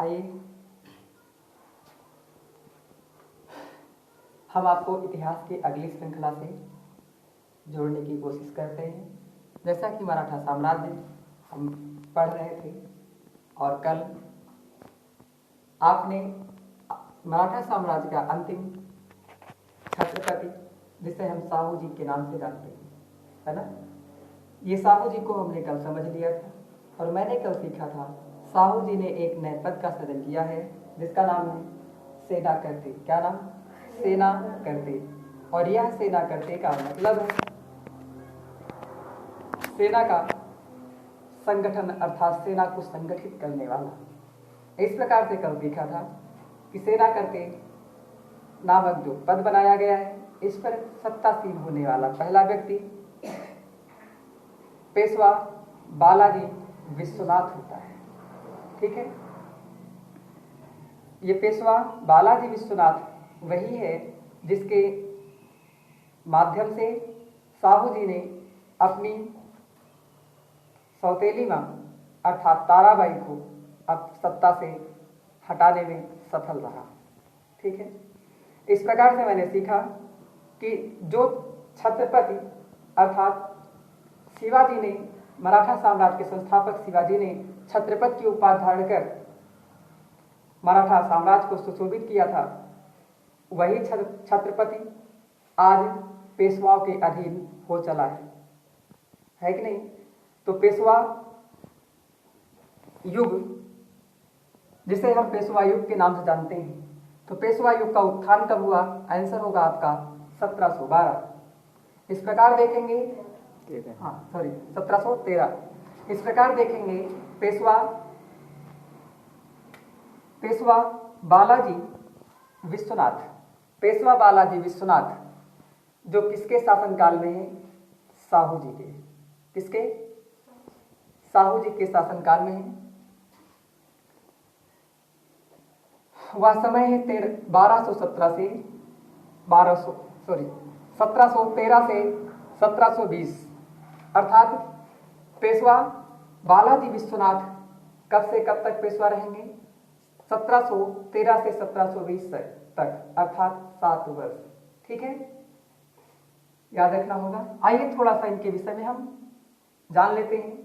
आइए हम आपको इतिहास की अगली श्रृंखला से जोड़ने की कोशिश करते हैं। जैसा कि मराठा साम्राज्य हम पढ़ रहे थे और कल आपने मराठा साम्राज्य का अंतिम छत्रपति, जिसे हम साहू जी के नाम से जानते हैं, है ना। ये साहू जी को हमने कल समझ लिया था और मैंने कल सीखा था साहू जी ने एक नए पद का सृजन किया है जिसका नाम है सेना करते। क्या नाम? सेना करते। और यह सेना करते का मतलब है सेना का संगठन, अर्थात सेना को संगठित करने वाला। इस प्रकार से कल सीखा था कि सेना करते नामक जो पद बनाया गया है, इस पर सत्तासीन होने वाला पहला व्यक्ति पेशवा बालाजी विश्वनाथ होता है। ठीक है, ये पेशवा बालाजी विश्वनाथ वही है जिसके माध्यम से साहू जी ने अपनी सौतेली मां अर्थात ताराबाई को अब सत्ता से हटाने में सफल रहा। ठीक है, इस प्रकार से मैंने सीखा कि जो छत्रपति अर्थात शिवाजी ने, मराठा साम्राज्य के संस्थापक शिवाजी ने छत्रपति की उपाधि धारण कर मराठा साम्राज्य को सुशोभित किया था, वही छत्रपति आज पेशवाओं के अधीन हो चला है कि नहीं। तो पेशवा युग, जिसे हम पेशवा युग के नाम से जानते हैं, तो पेशवा युग का उत्थान कब हुआ? आंसर होगा आपका 1712। इस प्रकार देखेंगे, 1713। इस प्रकार देखेंगे पेशवा बालाजी विश्वनाथ जो किसके शासनकाल में है? साहू जी के। किसके? साहू जी के शासनकाल में है। वह समय है 1713 से 1720, अर्थात पेशवा बालाजी विश्वनाथ कब से कब तक पेशवा रहेंगे? 1713 से 1720 तक, अर्थात 7 वर्ष। ठीक है, याद रखना होगा। आइए थोड़ा सा इनके विषय में हम जान लेते हैं।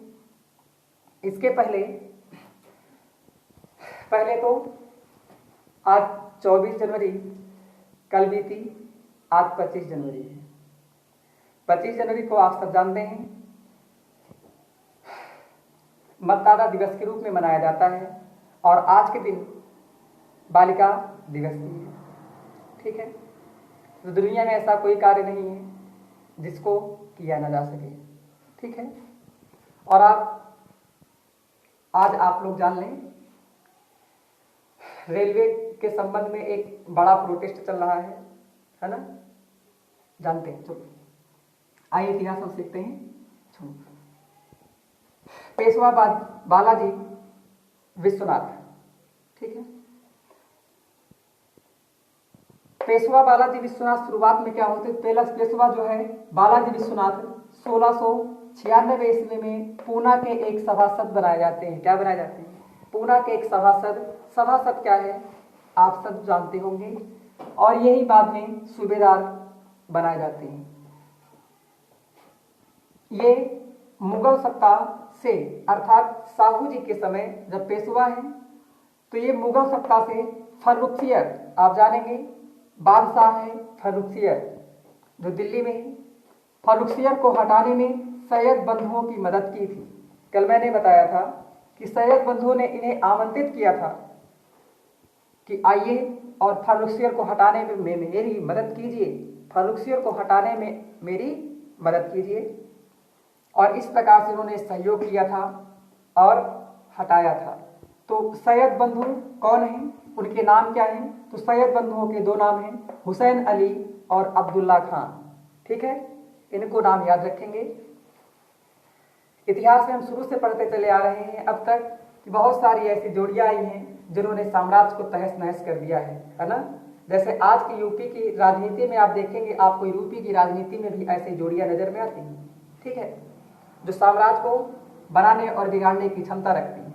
इसके पहले तो आज 24 जनवरी कल बीती, आज 25 जनवरी है। 25 जनवरी को आप सब जानते हैं मतदाता दिवस के रूप में मनाया जाता है और आज के दिन बालिका दिवस भी है। ठीक है, तो दुनिया में ऐसा कोई कार्य नहीं है जिसको किया ना जा सके। ठीक है, और आज आप लोग जान लें, रेलवे के संबंध में एक बड़ा प्रोटेस्ट चल रहा है ना, जानते हैं। चलो आइए इतिहास हम सीखते हैं। पेशवा बालाजी विश्वनाथ। ठीक है, पेशवा बालाजी विश्वनाथ शुरुआत में क्या होते? पहला पेशवा जो है बालाजी विश्वनाथ 1696 ईस्वी में पूना के एक सभासद बनाए जाते हैं। क्या बनाए जाते हैं? पूना के एक सभासद क्या है आप सब जानते होंगे, और यही बाद में सूबेदार बनाए जाते हैं। ये मुगल सत्ता से, अर्थात साहू जी के समय जब पेशवा है, तो ये मुगल सत्ता से फर्रुखसियर, आप जानेंगे बादशाह है फर्रुखसियर जो दिल्ली में है, फर्रुखसियर को हटाने में सैयद बंधुओं की मदद की थी। कल मैंने बताया था कि सैयद बंधुओं ने इन्हें आमंत्रित किया था कि आइए और फर्रुखसियर को हटाने में मेरी मदद कीजिए, फर्रुखसियर को हटाने में मेरी मदद कीजिए। और इस प्रकार से उन्होंने सहयोग किया था और हटाया था। तो सैयद बंधु कौन हैं, उनके नाम क्या हैं? तो सैयद बंधुओं के 2 नाम हैं, हुसैन अली और अब्दुल्ला खान। ठीक है, इनको नाम याद रखेंगे। इतिहास में हम शुरू से पढ़ते चले आ रहे हैं अब तक कि बहुत सारी ऐसी जोड़ियां आई हैं जिन्होंने साम्राज्य को तहस नहस कर दिया है ना। जैसे आज की यूपी की राजनीति में आप देखेंगे, आपको यूपी की राजनीति में भी ऐसी जोड़ियां नजर में आती हैं। ठीक है, जो साम्राज्य को बनाने और बिगाड़ने की क्षमता रखती हैं।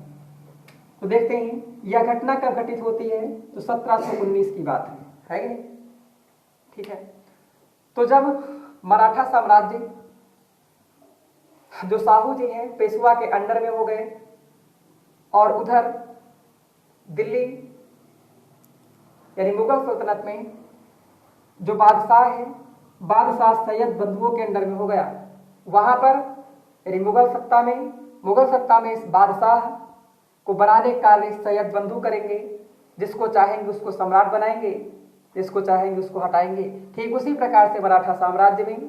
तो देखते हैं यह घटना कब घटित होती है, तो 1719 की बात है कि नहीं? ठीक है। तो जब मराठा साम्राज्य जो साहू जी हैं पेशवा के अंडर में हो गए और उधर दिल्ली यानी मुगल सल्तनत में जो बादशाह है, बादशाह सैयद बंधुओं के अंडर में हो गया, वहां पर यानी मुगल सत्ता में इस बादशाह को बनाने का कार्य सैयद बंधु करेंगे। जिसको चाहेंगे उसको सम्राट बनाएंगे, जिसको चाहेंगे उसको हटाएंगे। ठीक उसी प्रकार से मराठा साम्राज्य में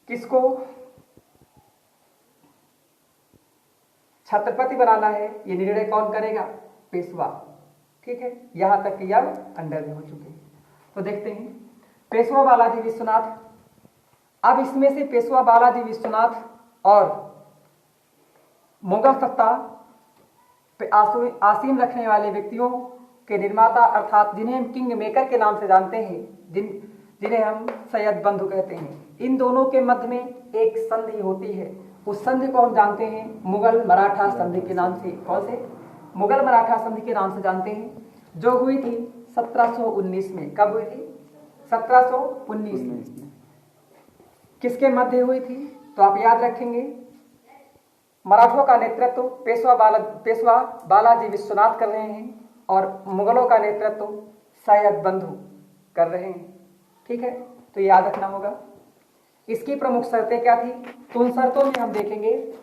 किसको छत्रपति बनाना है ये निर्णय कौन करेगा, पेशवा। ठीक है, यहां तक कि अब अंडर में हो चुके हैं। तो देखते हैं पेशवा बालाजी विश्वनाथ। अब इसमें से पेशवा बालाजी विश्वनाथ और मुगल सत्ता पे आसीन रखने वाले व्यक्तियों के निर्माता अर्थात जिन्हें हम किंग मेकर के नाम से जानते हैं, जिन्हें हम सैयद बंधु कहते हैं, इन दोनों के मध्य में एक संधि होती है। उस संधि को हम जानते हैं मुगल मराठा संधि के नाम से। कौन से? मुगल मराठा संधि के नाम से जानते हैं, जो हुई थी 1719 में। कब हुई थी? 1719 में। किसके मध्य हुई थी? तो आप याद रखेंगे मराठों का नेतृत्व पेशवा बालाजी विश्वनाथ कर रहे हैं और मुगलों का नेतृत्व सैयद बंधु कर रहे हैं। ठीक है, तो याद रखना होगा। इसकी प्रमुख शर्तें क्या थी? तो उन शर्तों में हम देखेंगे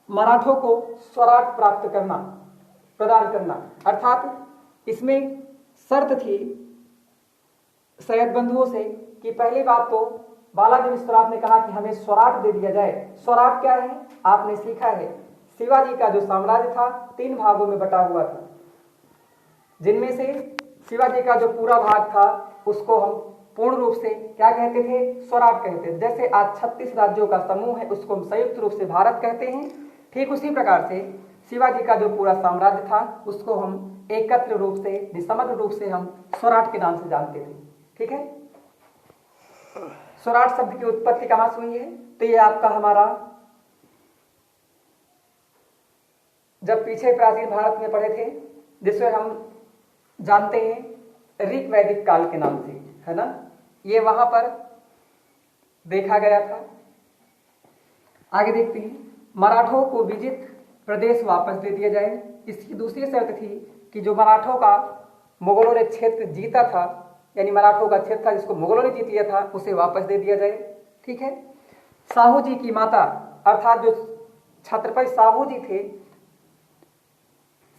मराठों को स्वराट प्राप्त करना, प्रदान करना, अर्थात इसमें शर्त थी सैयद बंधुओं से कि पहली बात तो बालाजी विश्वनाथ ने कहा कि हमें स्वराट दे दिया जाए। स्वराट क्या है? आपने सीखा है शिवाजी का जो साम्राज्य था 3 भागों में बटा हुआ था, जिनमें से शिवाजी का जो पूरा भाग था उसको हम पूर्ण रूप से क्या कहते थे? स्वराट कहते थे। जैसे आज 36 राज्यों का समूह है उसको हम संयुक्त रूप से भारत कहते हैं, ठीक उसी प्रकार से शिवाजी का जो पूरा साम्राज्य था उसको हम एकत्र रूप से, समग्र रूप से हम स्वराट के नाम से जानते थे। ठीक है, स्वराट शब्द की उत्पत्ति कहां से हुई है? तो ये आपका हमारा जब पीछे प्राचीन भारत में पढ़े थे, जिसमें हम जानते हैं ऋग वैदिक काल के नाम से, है ना, ये वहां पर देखा गया था। आगे देखते हैं मराठों को विजित प्रदेश वापस दे दिया जाए। इसकी दूसरी शर्त थी कि जो मराठों का मुगलों ने क्षेत्र जीता था, यानी मराठों का क्षेत्र था जिसको मुगलों ने जीत लिया था, उसे वापस दे दिया जाए। ठीक है, साहू जी की माता अर्थात जो छत्रपति साहू जी थे,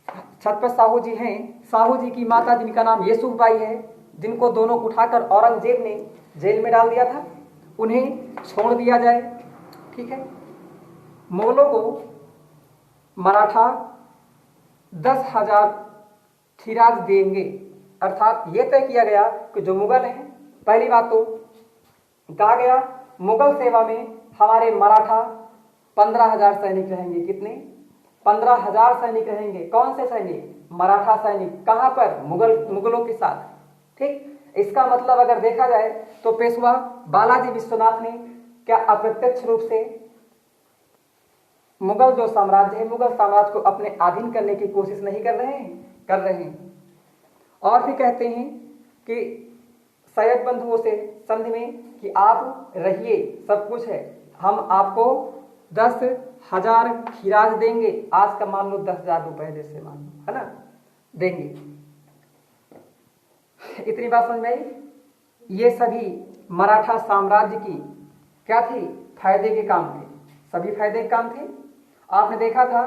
छत्रपति साहू जी हैं, साहू जी की माता जिनका नाम येसुफबाई है, जिनको दोनों उठाकर औरंगजेब ने जेल में डाल दिया था, उन्हें छोड़ दिया जाए। ठीक है, मुगलों को मराठा 10,000 खीराज देंगे, अर्थात यह तय किया गया कि जो मुगल हैं, पहली बात तो कहा गया मुगल सेवा में हमारे मराठा 15,000 सैनिक रहेंगे। कितने? 15,000 सैनिक रहेंगे। कौन से सैनिक? मराठा सैनिक। कहां पर? मुगलों के साथ। ठीक, इसका मतलब अगर देखा जाए तो पेशवा बालाजी विश्वनाथ ने क्या अप्रत्यक्ष रूप से मुगल जो साम्राज्य है, मुगल साम्राज्य को अपने अधीन करने की कोशिश नहीं कर रहे हैं? कर रहे हैं। और भी कहते हैं कि सैयद बंधुओं से संधि में कि आप रहिए, सब कुछ है, हम आपको 10,000 खीराज देंगे। आज का मान लो 10,000 रुपए जैसे मान लो, है ना, देंगे। इतनी बात समझ में आई? ये सभी मराठा साम्राज्य की क्या थी? फायदे के काम थे, सभी फायदे के काम थे। आपने देखा था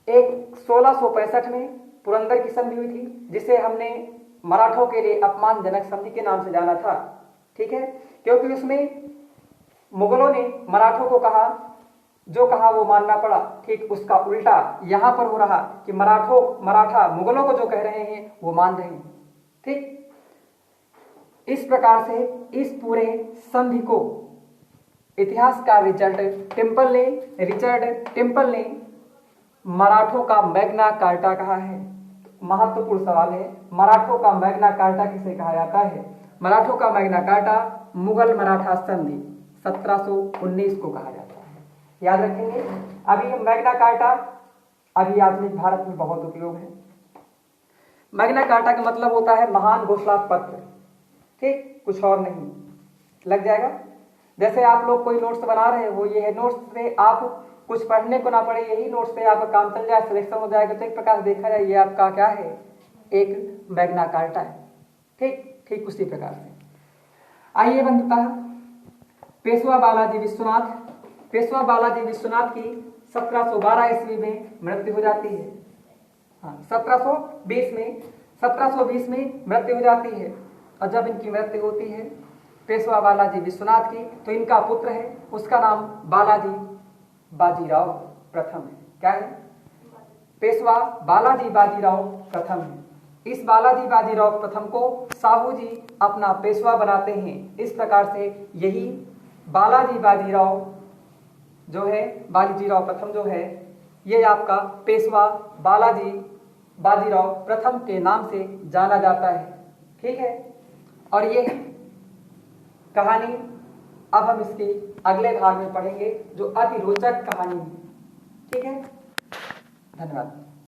एक 1665 में पुरंदर की संधि हुई थी, जिसे हमने मराठों के लिए अपमानजनक संधि के नाम से जाना था। ठीक है, क्योंकि उसमें मुगलों ने मराठों को कहा, जो कहा वो मानना पड़ा। ठीक उसका उल्टा यहां पर हो रहा कि मराठा मुगलों को जो कह रहे हैं वो मान रहे हैं। ठीक, इस प्रकार से इस पूरे संधि को इतिहासकार रिचर्ड टेम्पल ने मराठों का मैग्ना कार्टा कहा है। महत्वपूर्ण सवाल है, मराठों का मैग्ना कार्टा किसे कहा जाता है? मराठों का मैग्ना कार्टा मुगल मराठा संधि 1719 को कहा जाता है। याद रखेंगे। अभी हम मैग्ना कार्टा अभी आधुनिक भारत में बहुत उपयोग है। मैग्ना कार्टा का मतलब होता है महान घोषणा पत्र, ठीक, कुछ और नहीं, लग जाएगा। जैसे आप लोग कोई नोट्स बना रहे हो, ये है नोट्स से आप कुछ पढ़ने को ना पड़े, यही नोट्स से आपका काम चल जाए, सिलेक्शन हो जाएगा, तो एक प्रकार से देखा जाए ये आपका क्या है, एक मैग्ना कार्टा है, ठीक ठीक उसी प्रकार से। आइए बंधुता, पेशवा बालाजी विश्वनाथ, पेशवा बालाजी विश्वनाथ की 1712 ईस्वी में मृत्यु हो जाती है। हाँ, 1720 में मृत्यु हो जाती है। और जब इनकी मृत्यु होती है पेशवा बालाजी विश्वनाथ की, तो इनका पुत्र है, उसका नाम बालाजी बाजीराव प्रथम है। क्या है? पेशवा बालाजी बाजीराव प्रथम है। इस बालाजी बाजीराव प्रथम को साहू जी अपना पेशवा बनाते हैं। इस प्रकार से यही बालाजी बाजीराव जो है, बाजीराव प्रथम जो है, ये आपका पेशवा बालाजी बाजीराव प्रथम के नाम से जाना जाता है। ठीक है, और ये कहानी अब हम इसके अगले भाग में पढ़ेंगे, जो अति रोचक कहानी है। ठीक है, धन्यवाद।